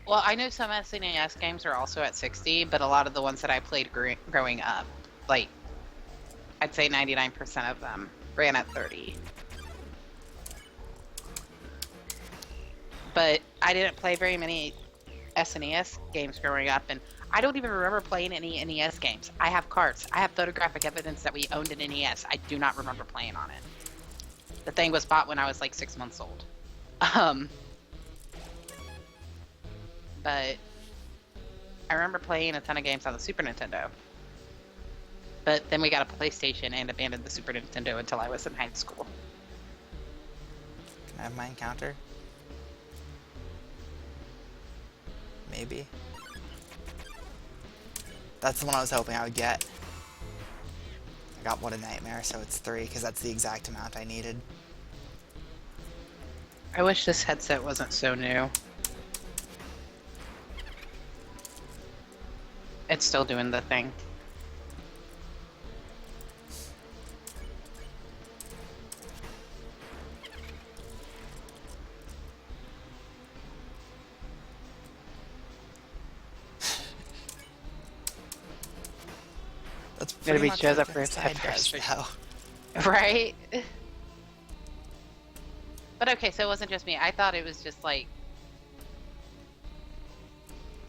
Well, I know some SNES games are also at 60, but a lot of the ones that I played growing up, like, I'd say 99% of them ran at 30. But I didn't play very many SNES games growing up, and I don't even remember playing any NES games. I have cards. I have photographic evidence that we owned an NES. I do not remember playing on it. The thing was bought when I was like 6 months old. But I remember playing a ton of games on the Super Nintendo. But then we got a PlayStation and abandoned the Super Nintendo until I was in high school. Can I have my encounter? Maybe. That's the one I was hoping I would get. I got What a Nightmare, so it's 3, because that's the exact amount I needed. I wish this headset wasn't so new. It's still doing the thing. That's pretty much shows what up for its Genocide head does, first. though. Right? But okay, so it wasn't just me. I thought it was just like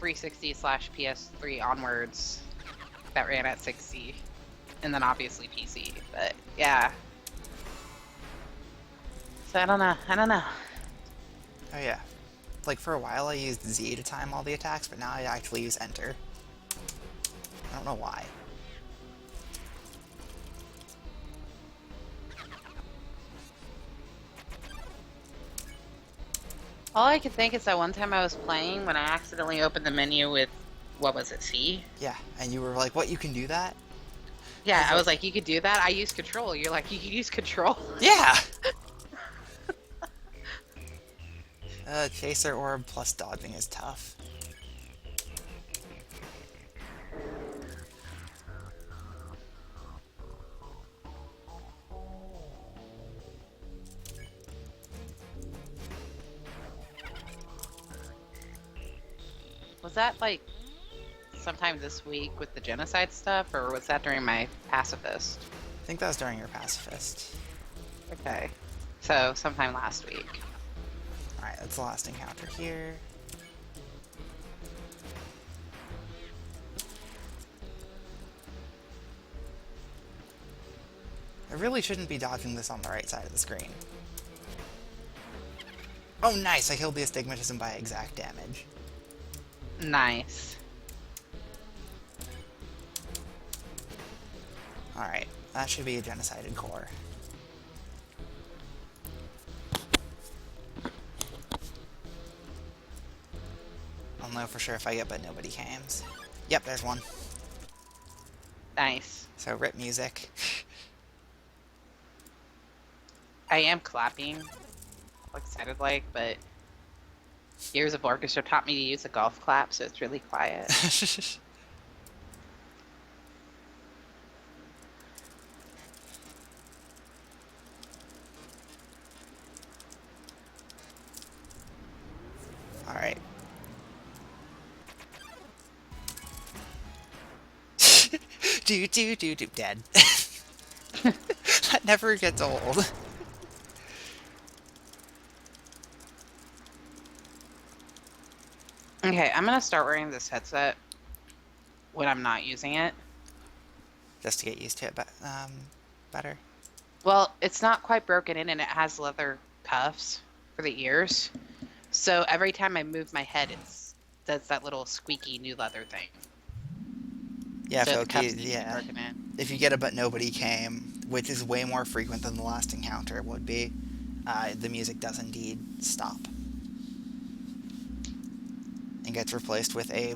360/PS3 onwards that ran at 60. And then obviously PC. But yeah. So I don't know. Oh yeah. Like, for a while I used Z to time all the attacks, but now I actually use Enter. I don't know why. All I could think is that one time I was playing when I accidentally opened the menu with, what was it, C? Yeah, and you were like, what, you can do that? Yeah, I was like, you could do that? I use control. You're like, you can use control? Yeah! Chaser Orb plus dodging is tough. Was that like sometime this week with the genocide stuff, or was that during my pacifist? I think that was during your pacifist. Okay. So, sometime last week. Alright, that's the last encounter here. I really shouldn't be dodging this on the right side of the screen. Oh, nice! I killed the Astigmatism by exact damage. Nice. Alright, that should be a genocided core. I'll know for sure if I get But Nobody Cames. Yep, there's one. Nice. So, rip music. I am clapping, excited like, but years of orchestra taught me to use a golf clap, so it's really quiet. Alright. Dead. That never gets old. Okay, I'm gonna start wearing this headset when I'm not using it. Just to get used to it better. Well, it's not quite broken in, and it has leather cuffs for the ears. So every time I move my head, it does that little squeaky new leather thing. Yeah, so yeah. If you get a But Nobody Came, which is way more frequent than the last encounter would be, the music does indeed stop. and gets replaced with a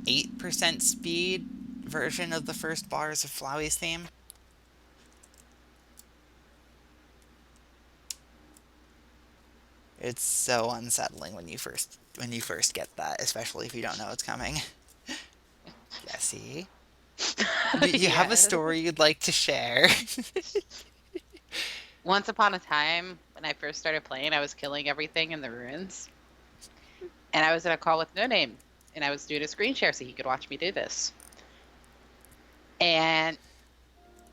8% speed version of the first bars of Flowey's theme. It's so unsettling when you first get that, especially if you don't know it's coming. Jesse, you have a story you'd like to share? Once upon a time, when I first started playing, I was killing everything in the ruins. And I was in a call with No Name, and I was doing a screen share so he could watch me do this. And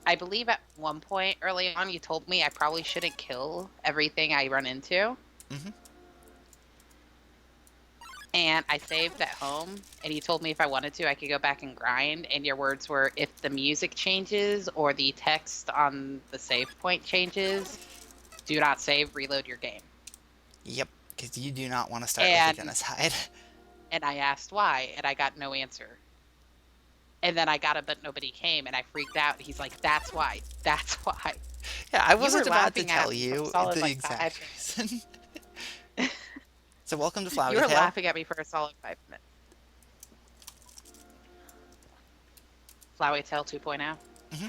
I believe at one point early on, you told me I probably shouldn't kill everything I run into. Mm-hmm. And I saved at home, and you told me if I wanted to, I could go back and grind. And your words were, if the music changes or the text on the save point changes, do not save, reload your game. Yep, because you do not want to start with a genocide. And I asked why, and I got no answer. And then I got it, but nobody came, and I freaked out. And he's like, that's why. That's why. Yeah, I wasn't about to tell you the exact reason. So welcome to Flowey Tale. You were laughing at me for a solid 5 minutes. Flowey Tale 2.0? Mm-hmm.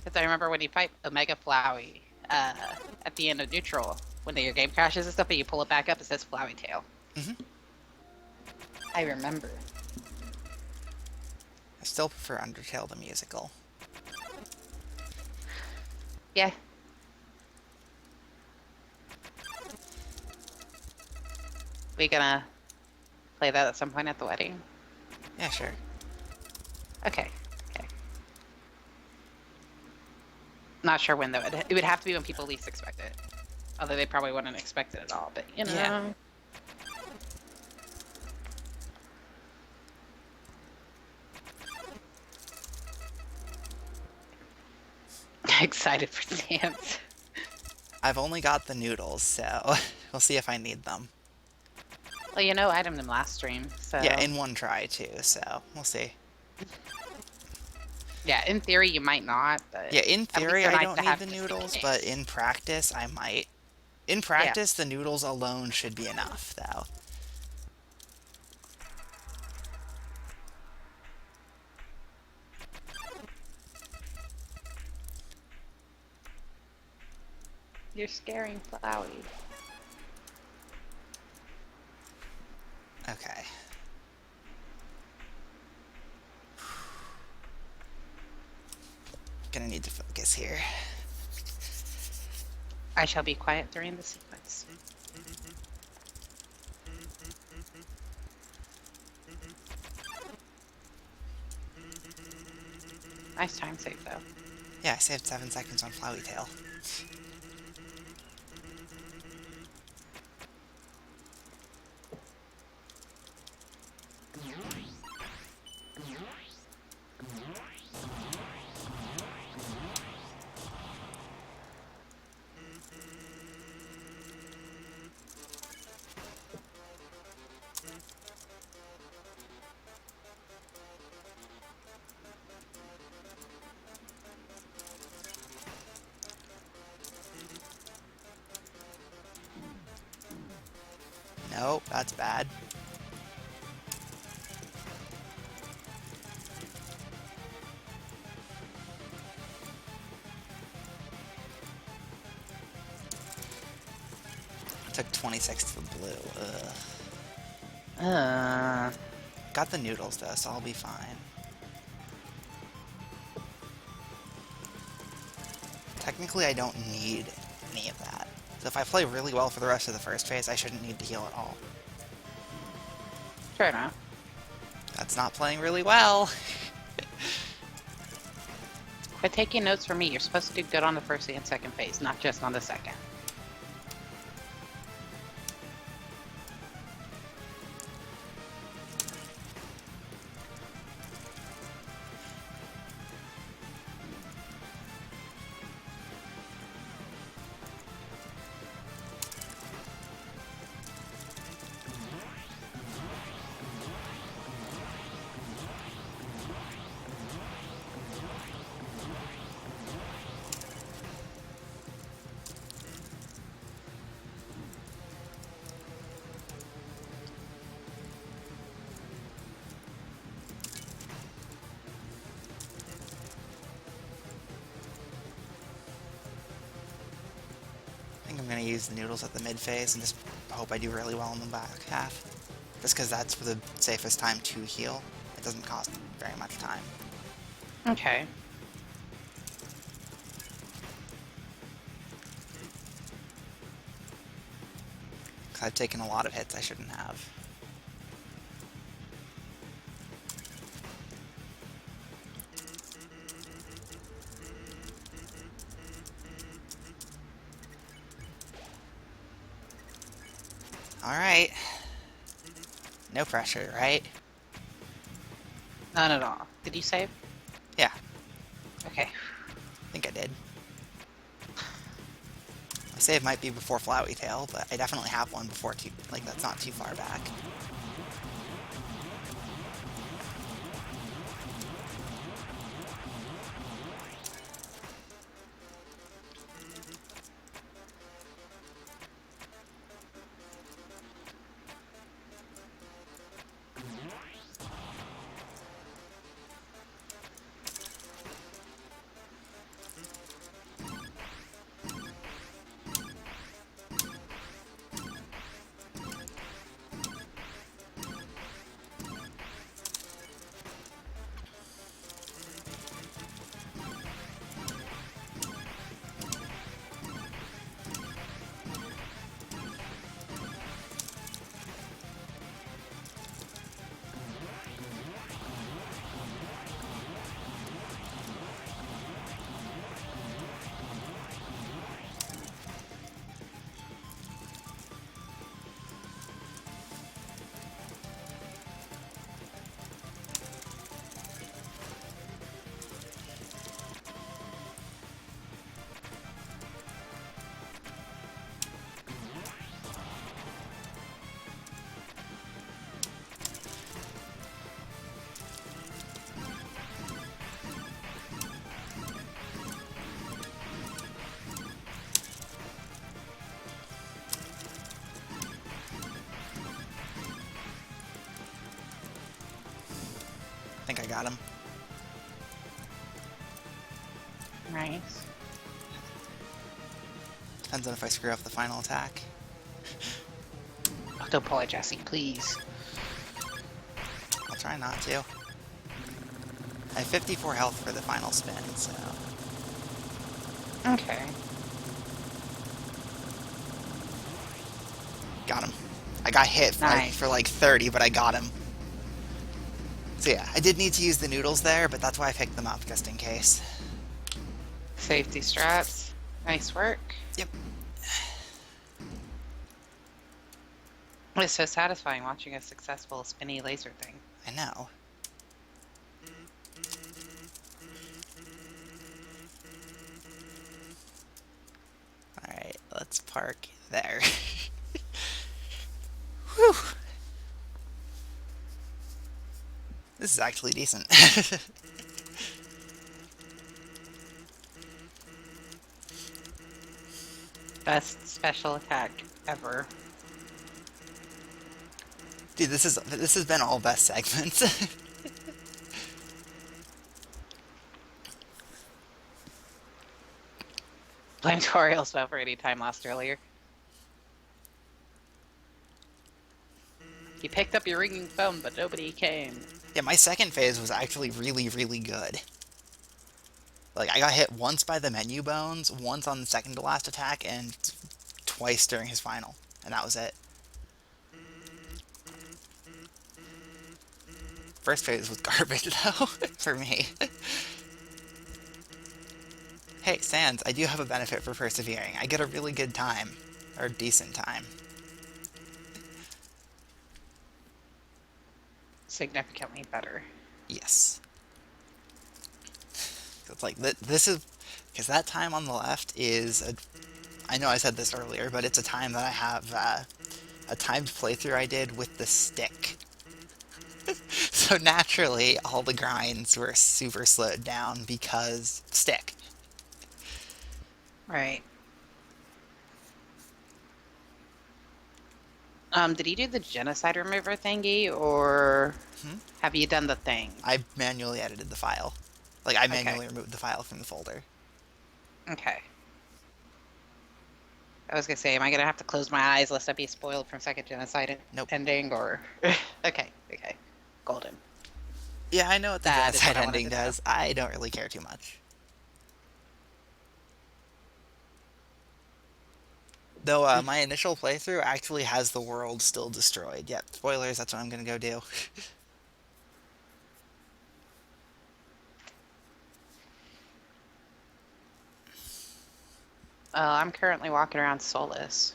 Because I remember when you fight Omega Flowey at the end of Neutral, when your game crashes and stuff, and you pull it back up, it says Flowey Tale. Mm-hmm. I remember. I still prefer Undertale the musical. Yeah. We gonna play that at some point at the wedding? Yeah, sure. Okay. Not sure when, though. It would have to be when people least expect it. Although they probably wouldn't expect it at all, but you know. Yeah. Excited for dance. I've only got the noodles, so we'll see if I need them. Well, I item'd them last stream, so... Yeah, in one try, too, so we'll see. Yeah, in theory, you might not, but... Yeah, in theory, I don't need the noodles, but in practice, I might. In practice, the noodles alone should be enough, though. You're scaring Flowey. Okay. Gonna need to focus here. I shall be quiet during the sequence. Nice time save, though. Yeah, I saved 7 seconds on Flowey Tale. Nope, that's bad. Took 26 to the blue. Ugh. Got the noodles though, so I'll be fine. Technically, I don't need any of that. So if I play really well for the rest of the first phase, I shouldn't need to heal at all. Fair enough. That's not playing really well. Quit taking notes from me. You're supposed to do good on the first and second phase, not just on the second. use the noodles at the mid phase and just hope I do really well in the back half. Just because that's the safest time to heal. It doesn't cost very much time. Okay. Because I've taken a lot of hits I shouldn't have. Alright. No pressure, right? None at all. Did you save? Yeah. Okay. I think I did. My save might be before Flowey Tail, but I definitely have one before that's not too far back. I think I got him. Nice. Depends on if I screw up the final attack. Oh, don't pull it, Jesse, please. I'll try not to. I have 54 health for the final spin, so... Okay. Got him. I got hit for like 30, but I got him. So yeah, I did need to use the noodles there, but that's why I picked them up, just in case. Safety strats. Nice work. Yep. It's so satisfying watching a successful spinny laser thing. I know. Alright, let's park there. Whew. This is actually decent. Best special attack ever. Dude, this has been all best segments. Blame Toriel spell for any time lost earlier. You picked up your ringing phone, but nobody came. Yeah, my second phase was actually really, really good. Like, I got hit once by the menu bones, once on the second to last attack, and twice during his final. And that was it. First phase was garbage, though, for me. Hey, Sans, I do have a benefit for persevering. I get a really good time. Or decent time. Significantly better. Yes. It's like, this is... Because that time on the left is... I know I said this earlier, but it's a time that I have a timed playthrough I did with the stick. So naturally, all the grinds were super slowed down because stick. Right. Did you do the genocide remover thingy, or have you done the thing? I manually edited the file. Like, I manually removed the file from the folder. Okay. I was gonna say, am I gonna have to close my eyes lest I be spoiled from second genocide Nope. ending or? Okay, okay, golden. Yeah, I know what the That is genocide what I wanted ending to know. does. I don't really care too much. Though my initial playthrough actually has the world still destroyed. Yep, spoilers, that's what I'm gonna go do. I'm currently walking around soulless.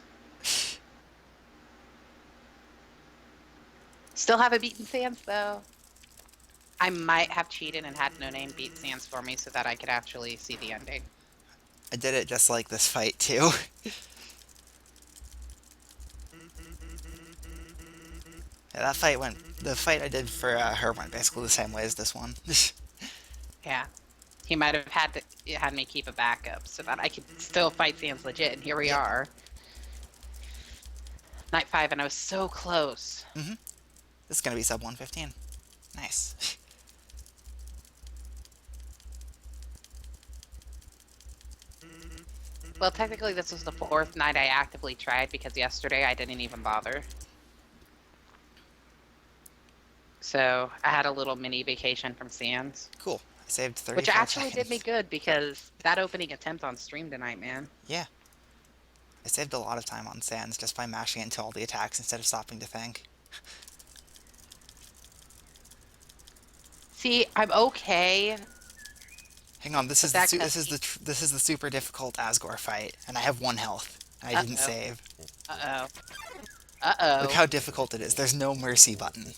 Still haven't beaten Sans though. I might have cheated and had no name beat Sans for me so that I could actually see the ending. I did it just like this fight, too. Yeah, that fight went... The fight I did for her went basically the same way as this one. Yeah. He might have had me keep a backup so that I could still fight Sans legit, and here we Yep. are. Night 5, and I was so close. Mm-hmm. This is gonna be sub 115. Nice. Well, technically this was the 4th night I actively tried because yesterday I didn't even bother. So I had a little mini vacation from Sans. Cool. I saved 35 Which actually seconds. did me good because that opening attempt on stream tonight, man. Yeah. I saved a lot of time on Sans just by mashing into all the attacks instead of stopping to think. See, I'm okay. Hang on, this But is that this is the super difficult Asgore fight, and I have 1 health. I didn't save. Uh-oh. Look Uh-oh. how difficult it is. There's no mercy button.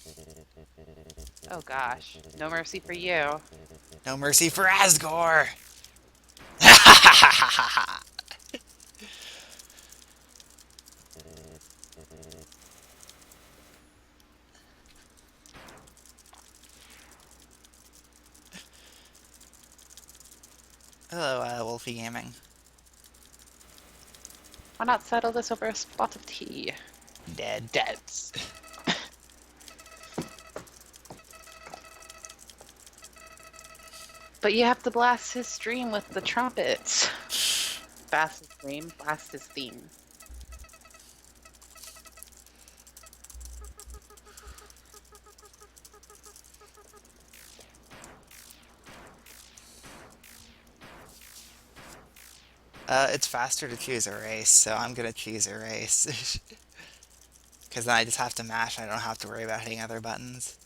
Oh gosh. No mercy for you. No mercy for Asgore! Hello, Wolfie Gaming. Why not settle this over a spot of tea? Dead. Deads. But you have to blast his stream with the trumpets. Blast his stream, blast his theme. It's faster to choose a race, so I'm gonna choose a race. Because then I just have to mash, and I don't have to worry about hitting other buttons.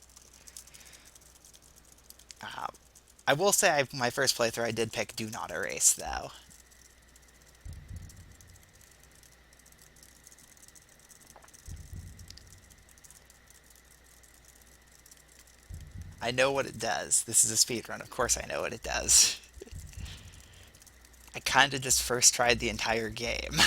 I will say my first playthrough I did pick Do Not Erase, though. I know what it does. This is a speedrun, of course I know what it does. I kinda just first tried the entire game.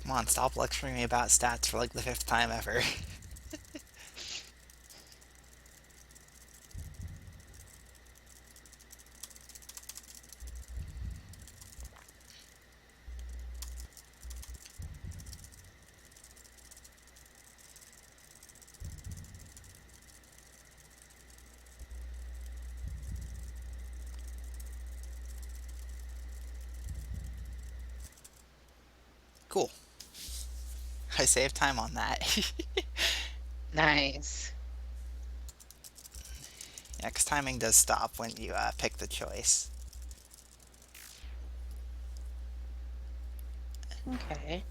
Come on, stop lecturing me about stats for like the 5th time ever. Cool. I saved time on that. Nice. Yeah, 'cause timing does stop when you pick the choice. Okay.